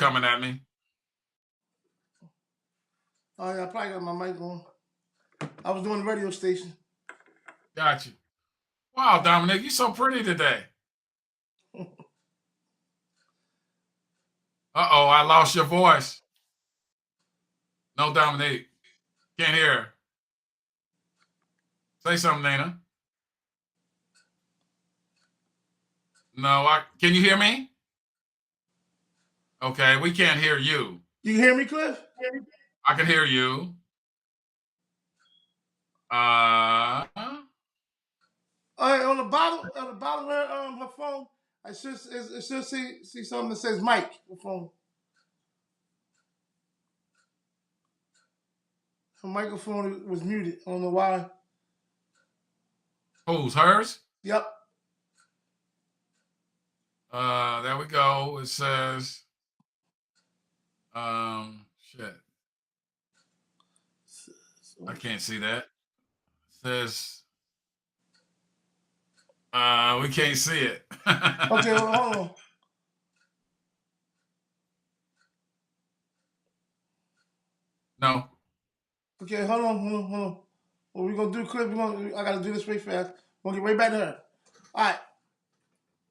coming at me. Oh yeah, I probably got my mic on. I was doing the radio station. Got you. Wow, Dominic, you're so pretty today. Uh-oh, I lost your voice. No, Dominic. Can't hear. Say something, Nina. No, can you hear me? Okay, we can't hear you. You can hear me, Cliff? I can hear you. All right, on the bottom of her phone, it should see something that says mic. Her phone. Her microphone was muted. I don't know why. Who's hers? Yep. There we go. It says, shit. I can't see that. It says, we can't see it. Okay, well, hold on. No. Okay, hold on. What we gonna do, Cliff? I gotta do this way fast. We're gonna get right back to her. All right,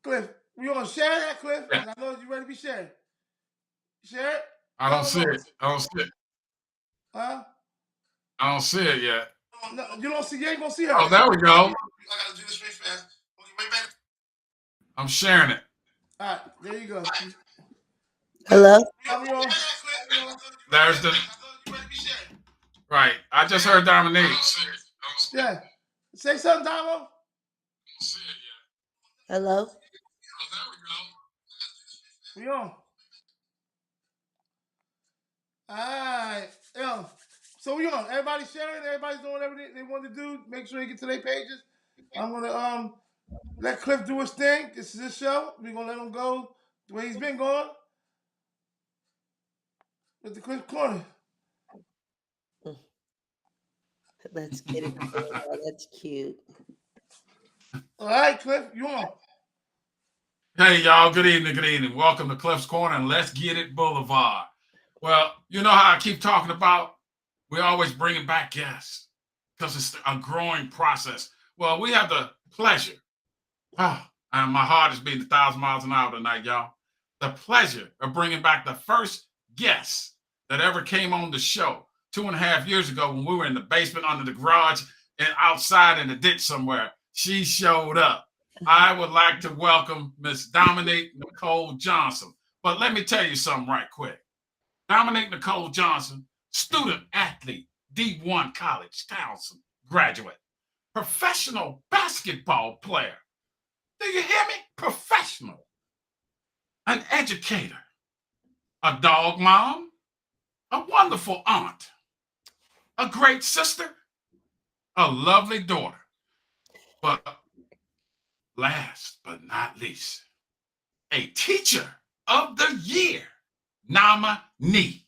Cliff, we gonna share that, Cliff? Yeah. I know you ready to be shared. Share it. I don't see it. Huh? I don't see it yet. No, you don't see. You ain't gonna see her. Oh, there we go. I gotta do this way fast. We'll get right back. I'm sharing it. All right, there you go. Hello? There's the. Right. I just heard Dominique. Yeah. Say something, Damo. Hello? We on. All right. Yeah. So we on. Everybody's sharing. Everybody's doing whatever they want to do. Make sure they get to their pages. I'm gonna let Cliff do his thing. This is his show. We're gonna let him go the way he's been going. With the Cliff Corner. Let's get it. Oh, that's cute. All right, Cliff, you on. Hey, y'all. Good evening. Welcome to Cliff's Corner and Let's Get It Boulevard. Well, you know how I keep talking about we're always bringing back guests because it's a growing process. Well, we have the pleasure. And my heart is beating 1,000 miles an hour tonight, y'all. The pleasure of bringing back the first guest that ever came on the show 2.5 years ago when we were in the basement under the garage and outside in the ditch somewhere. She showed up. I would like to welcome Miss Dominique Nicole Johnson. But let me tell you something right quick. Dominique Nicole Johnson, student athlete, D1 College, Towson graduate, professional basketball player. Do you hear me? Professional. An educator, a dog mom, a wonderful aunt, a great sister, a lovely daughter. But last but not least, a teacher of the year, nominee.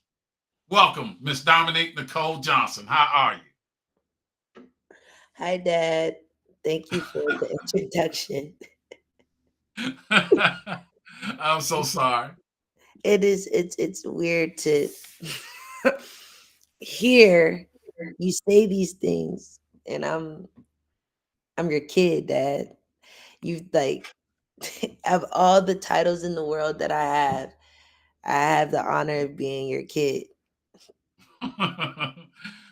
Welcome, Miss Dominique Nicole Johnson. How are you? Hi, Dad. Thank you for the introduction. I'm so sorry. It's weird to hear you say these things, and I'm your kid, Dad. You like of all the titles in the world that I have the honor of being your kid.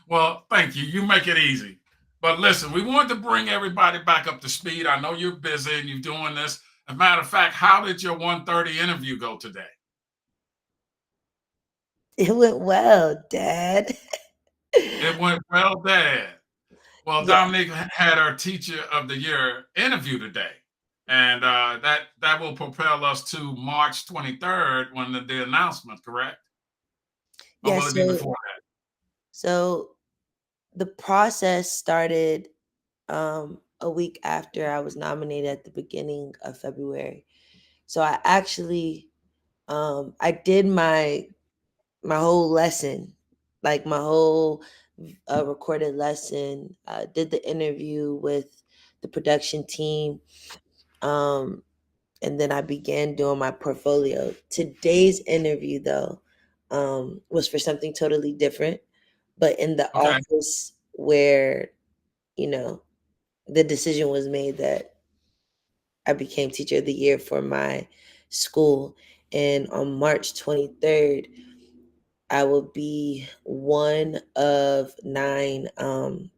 Well, thank you. You make it easy. But listen, we want to bring everybody back up to speed. I know you're busy and you're doing this. As a matter of fact, how did your 1:30 interview go today? It went well, Dad. It went well, Dad. Well, Yeah. Dominique had our Teacher of the Year interview today. And that will propel us to March 23rd when the announcement, correct? Or will it be before that? So the process started a week after I was nominated at the beginning of February. So I actually I did my whole lesson, like my whole recorded lesson. Did the interview with the production team. and then I began doing my portfolio. Today's interview, though, was for something totally different, but in the Okay. office where, you know, the decision was made that I became teacher of the year for my school. And on March 23rd, I will be one of 9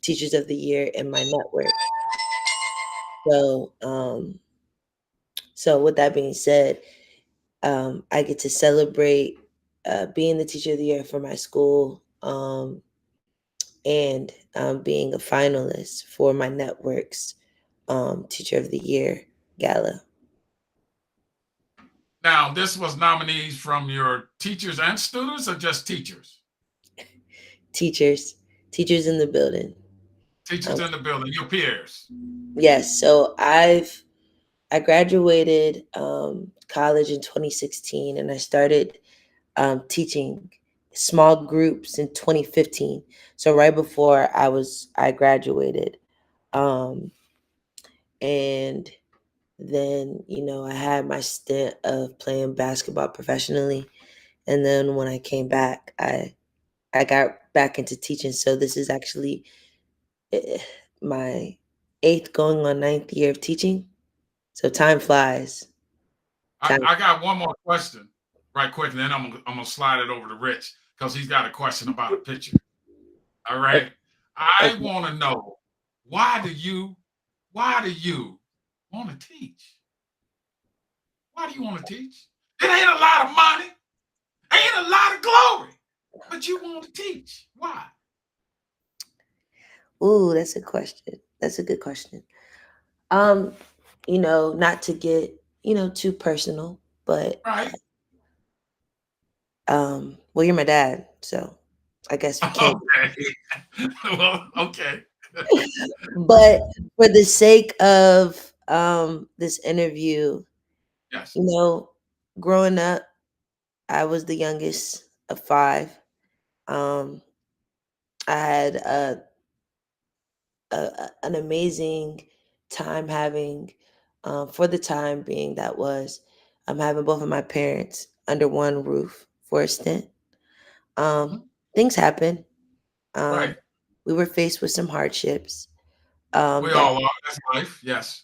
teachers of the year in my network. So, so with that being said, I get to celebrate being the teacher of the year for my school, and being a finalist for my network's teacher of the year gala. Now, this was nominees from your teachers and students, or just teachers? Teachers, teachers in the building. Teachers in the building, your peers. Yes, so I graduated college in 2016, and I started teaching small groups in 2015. So right before I graduated, um, and then I had my stint of playing basketball professionally, and then when I came back, I got back into teaching. So this is actually eh, my 8th going on 9th year of teaching. So time flies. Time. I got one more question right quick, and then I'm gonna slide it over to Rich because he's got a question about a picture. All right. I Okay. want to know, why do you want to teach? Why do you want to teach? It ain't a lot of money, ain't a lot of glory, but you want to teach. Why? Ooh, that's a question. That's a good question. Um, not to get, too personal, but Right? well, you're my dad, so I guess we can't. Okay. Well, okay. But for the sake of this interview, Yes. you know, growing up, I was the youngest of 5. Um, I had an amazing time having, for the time being, that was having both of my parents under one roof for a stint. Um, things happen. Um, Right. we were faced with some hardships We that all are. That's life. Yes.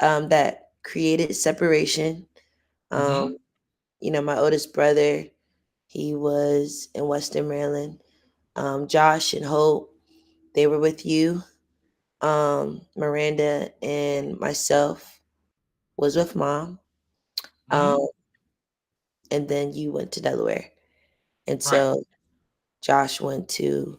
that created separation. Mm-hmm. Um, my oldest brother, he was in Western Maryland. Josh and Hope, they were with you. Miranda and myself was with mom. Um, Mm-hmm. and then you went to Delaware. And Right. so Josh went to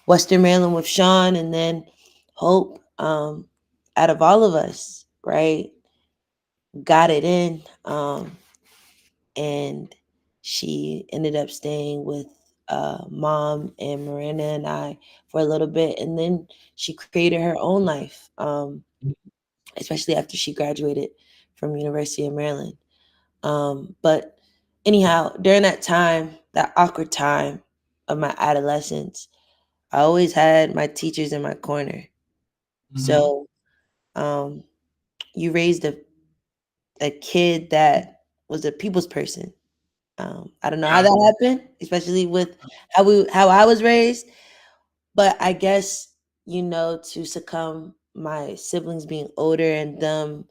Western Maryland with Sean, and then Hope, out of all of us, right, got it in. And she ended up staying with mom and Miranda and I for a little bit. And then she created her own life, especially after she graduated from University of Maryland. But anyhow, during that time, that awkward time of my adolescence, I always had my teachers in my corner. Mm-hmm. So um, you raised a kid that was a people's person. I don't know how Yeah. that happened, especially with how I was raised, but I guess to succumb my siblings being older and them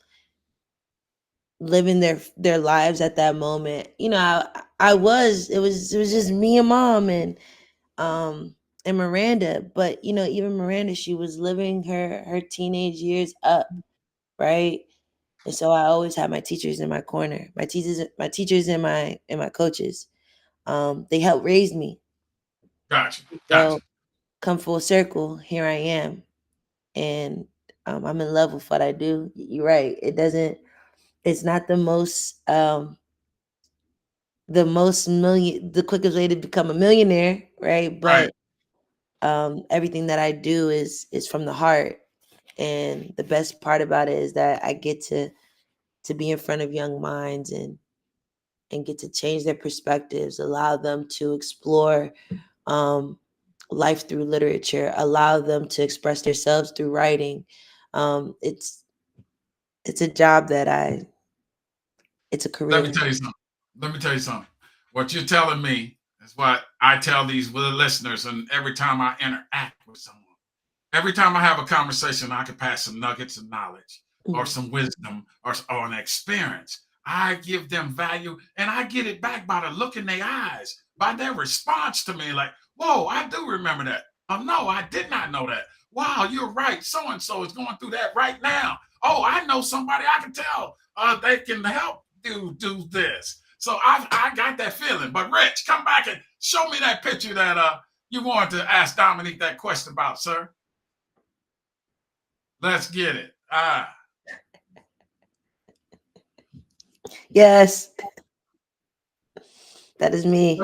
living their lives at that moment. I was it was just me and mom and Miranda, but even Miranda, she was living her teenage years up, right? And so I always had my teachers in my corner, my teachers and my coaches. They helped raise me. Gotcha. Gotcha. So come full circle, here I am, and I'm in love with what I do. You're right. It's not the quickest way to become a millionaire, right? Right. But everything that I do is from the heart, and the best part about it is that I get to be in front of young minds and get to change their perspectives, allow them to explore um, life through literature, allow them to express themselves through writing. It's it's a job that it's a Let me career. tell you something. Let me tell you something. What you're telling me is what I tell these listeners, and every time I interact with someone, every time I have a conversation, I can pass some nuggets of knowledge or Mhm. some wisdom or an experience. I give them value and I get it back by the look in their eyes, by their response to me. Like, whoa, I do remember that. Oh, no, I did not know that. Wow, you're right. So and so is going through that right now. Oh, I know somebody I can tell they can help do this. So I got that feeling. But Rich, come back and show me that picture that you wanted to ask Dominique that question about, sir. Let's get it. Yes, that is me.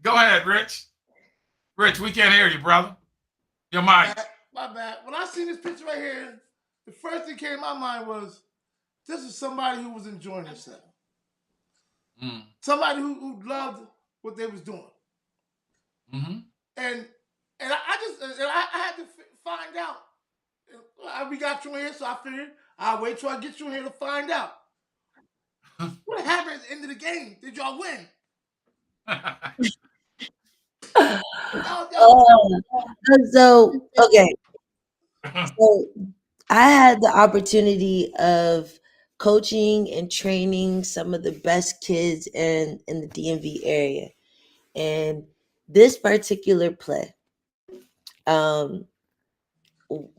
Go ahead, Rich. Rich, we can't hear you, brother. Your mic. My bad. When I see this picture right here, the first thing came to my mind was this is somebody who was enjoying themselves. Somebody who loved what they was doing. Mm-hmm. And I had to find out. We got you in here, so I figured I'll wait till I get you in here to find out. What happened at the end of the game? Did y'all win? So okay, so I had the opportunity of coaching and training some of the best kids in the DMV area, and this particular play, um,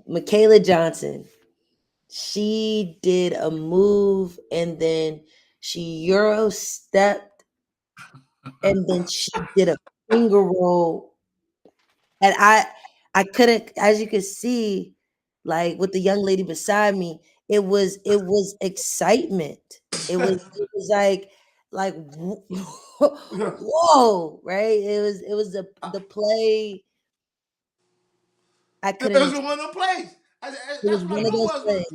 Michaela Johnson, she did a move and then she Euro stepped and then she did a finger roll. And I couldn't, as you could see, like with the young lady beside me, it was excitement. It was like whoa, right? It was the play. I It couldn't was ex- one of them plays. it was That's what I one of knew those was. plays.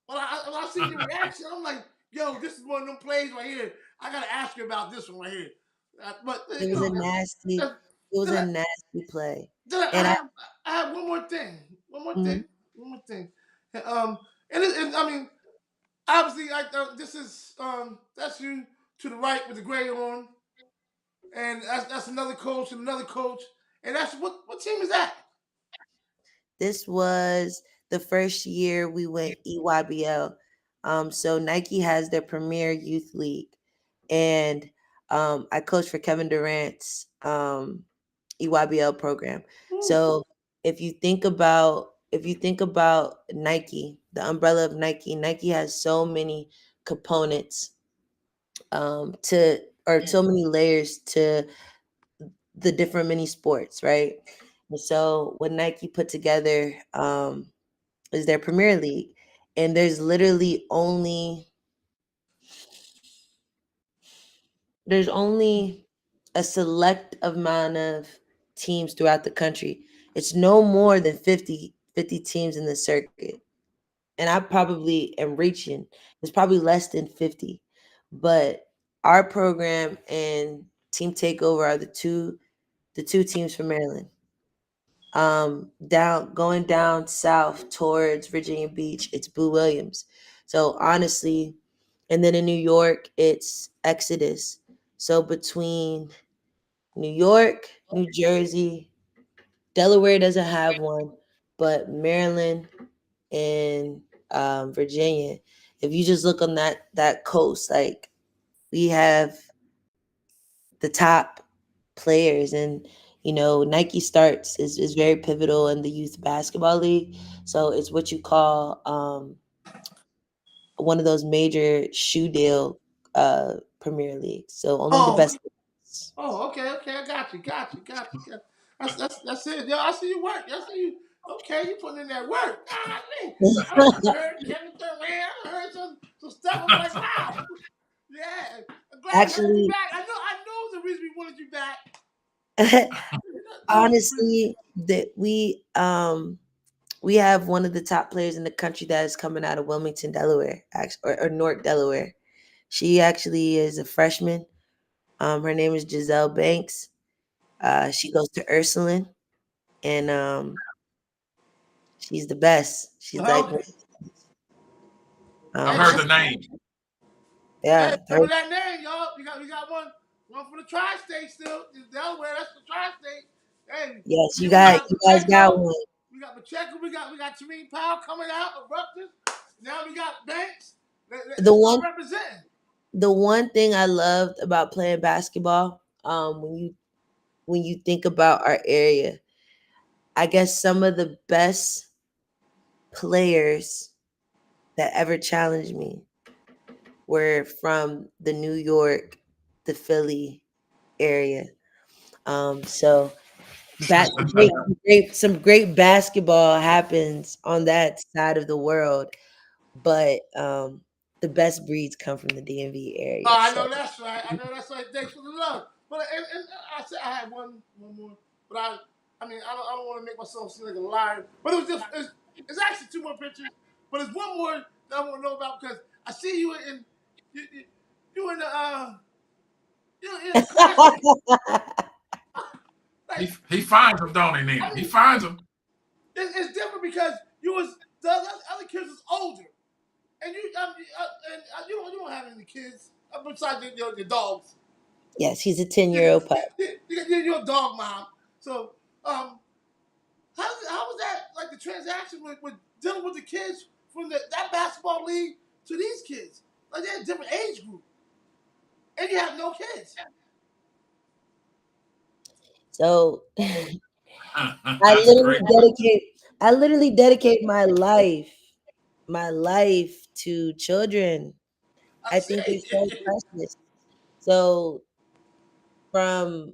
When I seen your reaction, I'm like, yo, this is one of them plays right here. I gotta ask you about this one right here. But It you was a know, nasty, then it was a I, nasty play. then And I have one more thing. One more mhm. thing. One more thing. Um, and I mean, obviously, this is that's you to the right with the gray on, and that's another coach and another coach, and that's what team is that? This was the first year we went EYBL. So Nike has their premier youth league, and I coached for Kevin Durant's EYBL program. Ooh. So if you think about Nike, the umbrella of Nike, Nike has so many components to or so many layers to the different mini sports, right? And so what Nike put together is their Premier League, and there's only a select amount of teams throughout the country. It's no more than 50 teams in the circuit, and I probably am reaching. It's probably less than 50, but our program and Team Takeover are the two teams from Maryland. Down going down south towards Virginia Beach, it's Boo Williams. So honestly, and then in New York, it's Exodus. So between New York, New Jersey, Delaware doesn't have one, but Maryland and Virginia, if you just look on that coast, like we have the top players, and Nike starts is very pivotal in the youth basketball league. So it's what you call one of those major shoe deal premier leagues. So only the Oh, best. oh, okay, I got you. That's it. Yo, I see you work. I see you. Okay, you putting in that work. Golly. I heard Kevin Durant. I heard some stuff. I'm like, wow. Yeah, I'm glad I heard you Actually, back. I know the reason we wanted you back. That was the reason. honestly, that we have one of the top players in the country that is coming out of Wilmington, Delaware, actually, or North Delaware. She actually is a freshman. Her name is Giselle Banks. She goes to Ursuline, and she's the best. She's like, Okay. I've Hey, heard the name. hey, Yeah, remember that name, y'all? We got one for the tri-state still. Delaware, that's the tri-state. Hey, yes, we got you guys got Pacheco. one. We got Pacheco. We got Terrene Powell coming out of Rutgers. Now we got Banks. The Let's start one representing. the one thing I loved about playing basketball, when you think about our area, I guess some of the best players that ever challenged me were from the New York, the Philly area. So that some great basketball happens on that side of the world, but the best breeds come from the DMV Oh, area. I So know that's right. I know that's right. Thanks for the love. But and I said I had one more, but I mean I don't want to make myself seem like a liar. But it was just it's actually two more pictures. But there's one more that I want to know about because I see you in you, you, you in the you in the classroom. Like He finds them, don't he, Nina? I He mean, finds them. it's different because you was the other kids was older, and you don't have any kids besides your dogs. yes, he's a 10-year-old pup. You're a dog mom. So, how was that like the transaction with dealing with the kids from that basketball league to these kids? Like they're a different age group, and you have no kids. So That's a great question. I literally dedicate my life to children. I I think they're see. so precious. So from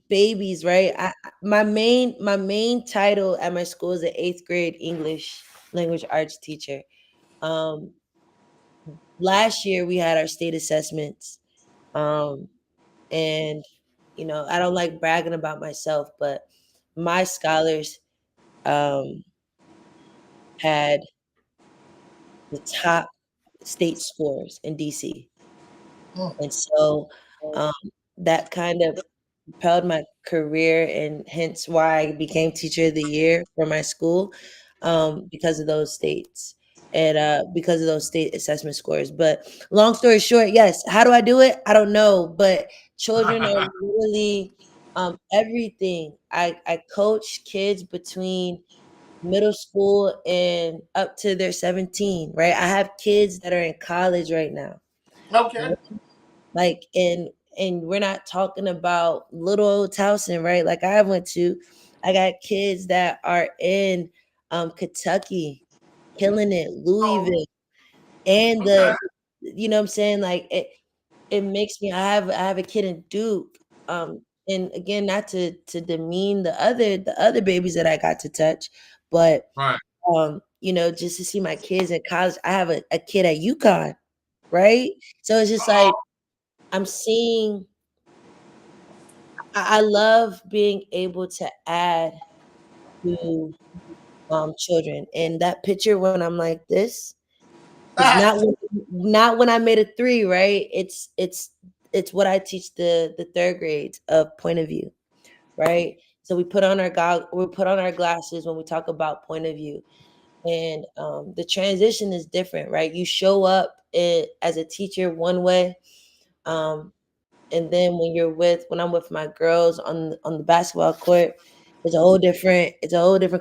babies, right? My main title at my school is an 8th grade English language arts teacher. Um, Last year we had our state assessments, um, and I don't like bragging about myself, but my scholars um, had the top state scores in DC. And so, um, that kind of propelled my career and hence why I became teacher of the year for my school, because of those states and, because of those state assessment scores. But long story short, yes, how do I do it? I don't know, but children are really, everything. I coach kids between middle school and up to their 17, right? I have kids that are in college right now. Okay. Like, and we're not talking about little old Towson, right? Like I went to, I got kids that are in Kentucky, killing it, Oh, Louisville, and okay. what I'm saying? Like it makes me I have a kid in Duke. And again, not to demean the other babies that I got to touch, but Right. just to see my kids in college. I have a kid at UConn, right? So it's just like I'm seeing I love being able to add to children. And that picture when I'm like this is not when I made a 3, right? It's what I teach the 3rd grades of point of view, right? So we put on our glasses when we talk about point of view. And the transition is different, right? You show up as a teacher one way, um, and then when I'm with my girls on the basketball court, it's a whole different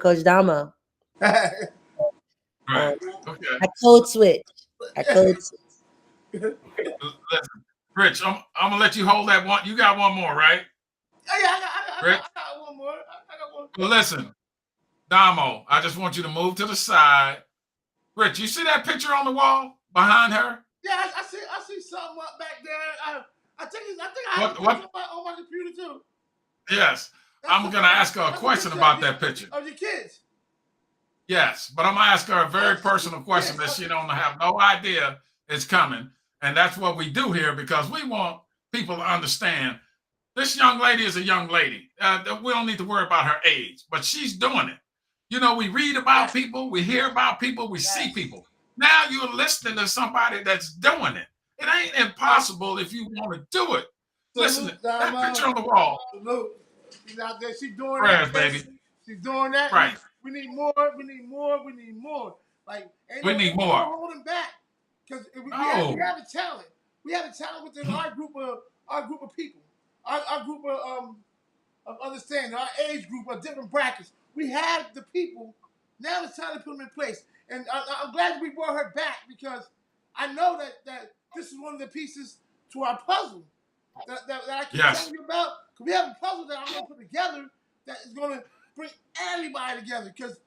Coach Damo. Right. Um, Okay. I code switch. I code switch. Listen, Rich, I'm gonna let you hold that one. You got one more, right? Oh, yeah, Rich? I got one more. I got one. Well, listen, Damo, I just want you to move to the side. Rich, you see that picture on the wall behind her? Yeah, I see something up back there. I think I have a picture What? on my computer too. Yes. That's I'm gonna ask her a that's a question picture about that picture. of your kids. Yes, but I'm gonna ask her a very personal question that she don't have no idea is coming. And that's what we do here because we want people to understand this young lady is a young lady. We don't need to worry about her age, but she's doing it. We read about people, we hear about people, we see people. Now you're listening to somebody that's doing it. It ain't impossible if you want to do it. Listen, Salute, that picture on the wall, Salute. She's out there. She's doing that. prayers, baby. She's doing that. Right. We need more. We need more. We need more. Like, We need ain't no more. holding back because we No. have a talent. We have a talent within our group of people, our group of understanding, our age group, our different brackets. We have the people. Now it's time to put them in place. And I'm glad we brought her back because I know that this is one of the pieces to our puzzle that I keep Yes. telling you about. Because we have a puzzle that I'm going to put together that is going to bring everybody together. Because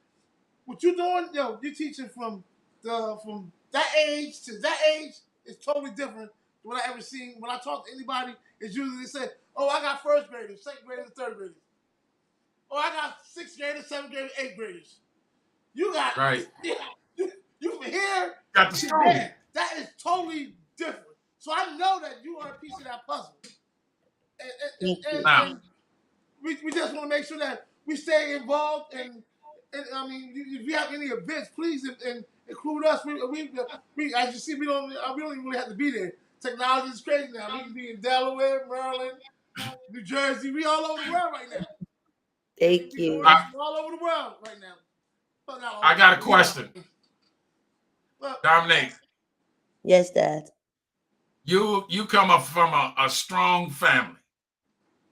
what you're doing, you're teaching from that age to that age is totally different than what I ever seen. When I talk to anybody, it's usually they say, "Oh, I got first graders, second graders, third graders. Oh, I got sixth graders, seventh graders, eighth graders." You got Right. you from here Got the to school. there. That is totally different. So I know that you are a piece of that puzzle. Now, And we just want to make sure that we stay involved. And I mean, if you have any events, please and include us. We as you see, we don't even really have to be there. Technology is crazy now. We can be in Delaware, Maryland, New Jersey. We all over the world right now. Thank We you. doing this all over the world right now. Well, not all I over got a the world. question. But, Dominique, Yes, Dad. you come up from a strong family.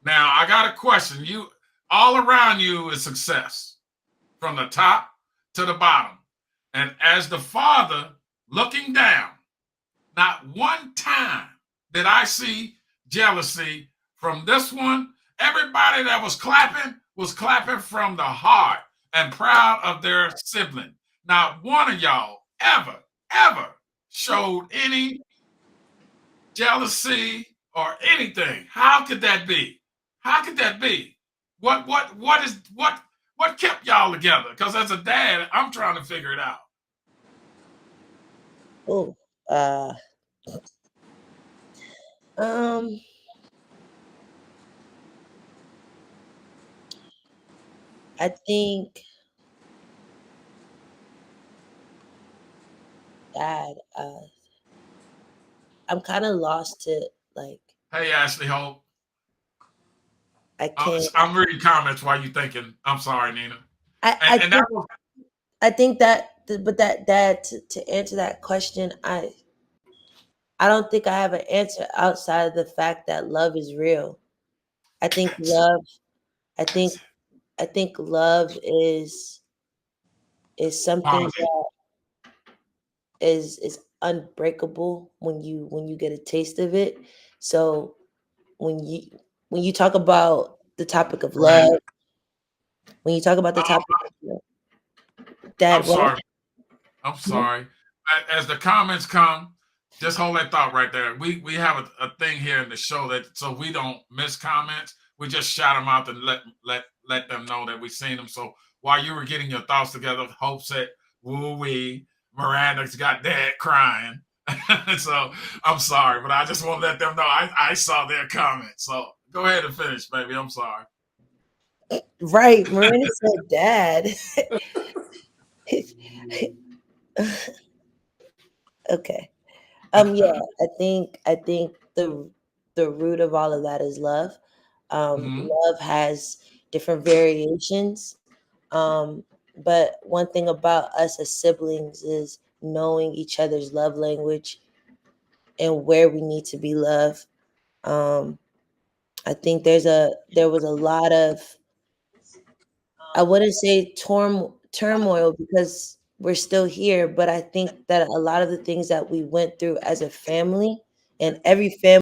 Now, I got a question. You all around you is success from the top to the bottom. And as the father looking down, not one time did I see jealousy from this one. Everybody that was clapping from the heart and proud of their sibling. Not one of y'all ever showed any jealousy or anything. How could that be? How could that be? What kept y'all together? Because as a dad, I'm trying to figure it out. Oh, I think Dad, I'm kind of lost to like Hey, Ashley Hope. I can't. I'm reading comments while you thinking. I'm sorry, Nina. I And think, that was I think that, but that to answer that question, I don't think I have an answer outside of the fact that love is real. I think love. I think love is something Quality. that is unbreakable when you get a taste of it. So when you talk about the topic of Right. love, when you talk about the topic of love, Dad, I'm what? sorry. I'm sorry. As the comments come, just hold that thought right there. We have a thing here in the show that so we don't miss comments. We just shout them out and let them know that we've seen them. So while you were getting your thoughts together, Hope said, "Woo wee." Miranda's got dad crying. So I'm sorry, but I just want to let them know I saw their comment. So go ahead and finish, baby. I'm sorry. Right, Miranda said, "Dad." Okay. Yeah, I think the root of all of that is love. Mhm. Love has different variations. But one thing about us as siblings is knowing each other's love language and where we need to be loved. I think there was a lot of, I wouldn't say turmoil because we're still here, but I think that a lot of the things that we went through as a family, and every family